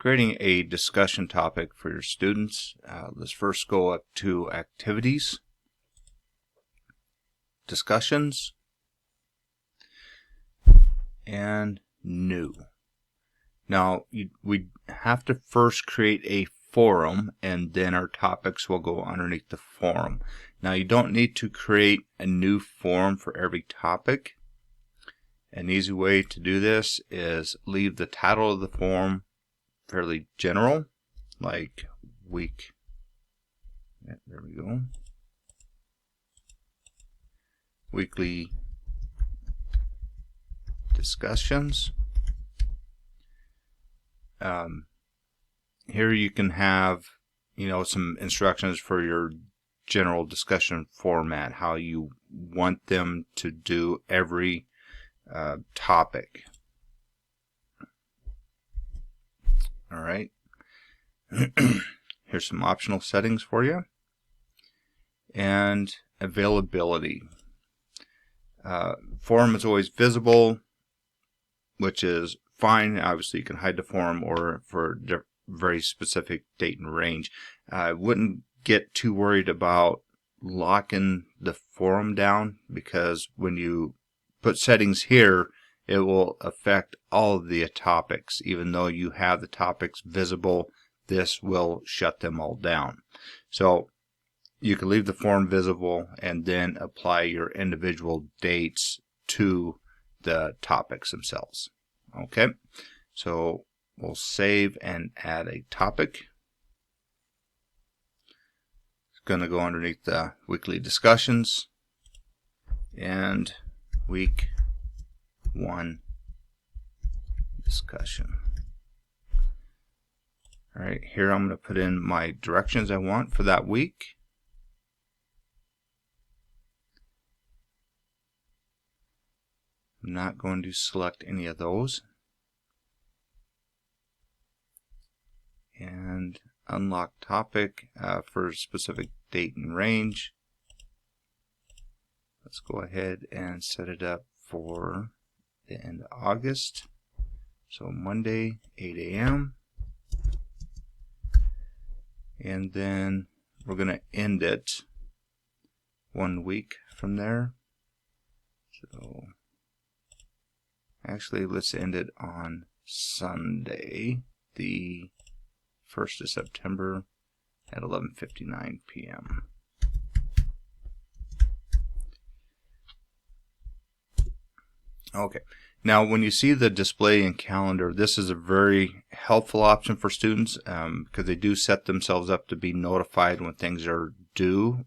creating a discussion topic for your students. Let's first go up to activities, discussions, and new. Now we have to first create a forum, and then our topics will go underneath the forum. Now you don't need to create a new forum for every topic. An easy way to do this is leave the title of the forum fairly general, like week. Yeah, there we go. Weekly discussions. Here you can have, some instructions for your general discussion format, how you want them to do every topic. All right. Here's some optional settings for you. And availability. Forum is always visible, which is fine. Obviously, you can hide the forum or for very specific date and range. I wouldn't get too worried about locking the forum down, because when you put settings here, it will affect all of the topics. Even though you have the topics visible, this will shut them all down. So you can leave the forum visible and then apply your individual dates to the topics themselves. Okay, so we'll save and add a topic. It's going to go underneath the weekly discussions and week 1 discussion. All right, here I'm going to put in my directions I want for that week. I'm not going to select any of those. And unlock topic for a specific date and range. Let's go ahead and set it up for the end of August. So Monday, 8 a.m. And then we're going to end it 1 week from there. So actually, let's end it on Sunday, the 1st of September at 11:59 p.m. Okay, now when you see the display in calendar, this is a very helpful option for students because they do set themselves up to be notified when things are due,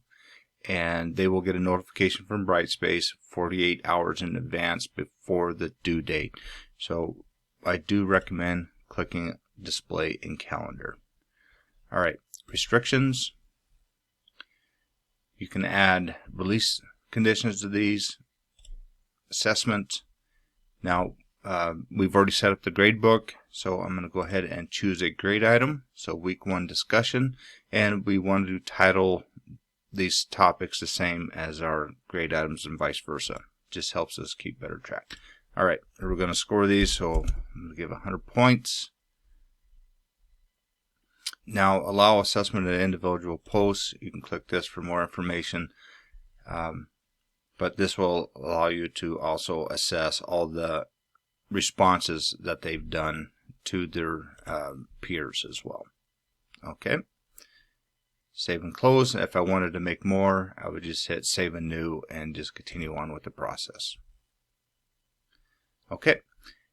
and they will get a notification from Brightspace 48 hours in advance before the due date. So I do recommend clicking display in calendar. All right, restrictions. You can add release conditions to these. Assessment. Now we've already set up the grade book, so I'm going to go ahead and choose a grade item. So week 1 discussion, and we want to title these topics the same as our grade items and vice versa. Just helps us keep better track. All right, we're going to score these, so I'm going to give 100 points. Now allow assessment of individual posts. You can click this for more information, but this will allow you to also assess all the responses that they've done to their peers as well. Okay. Save and close. If I wanted to make more, I would just hit save and new and just continue on with the process. Okay,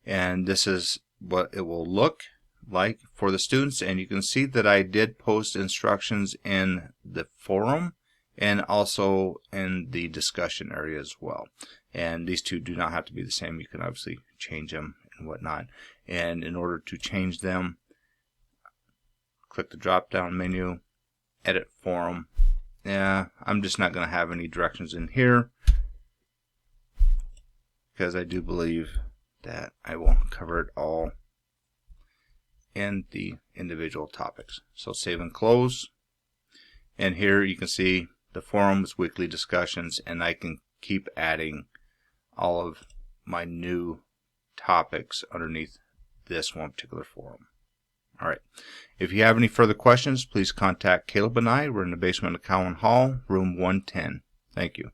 and this is what it will look like for the students, and you can see that I did post instructions in the forum and also in the discussion area as well. And these two do not have to be the same. You can obviously change them and whatnot. And in order to change them, click the drop down menu, edit forum. Yeah, I'm just not going to have any directions in here because I do believe that I will cover it all in the individual topics. So save and close. And here you can see the forums, weekly discussions, and I can keep adding all of my new topics underneath this one particular forum. All right. If you have any further questions, please contact Caleb and I. We're in the basement of Cowan Hall, room 110. Thank you.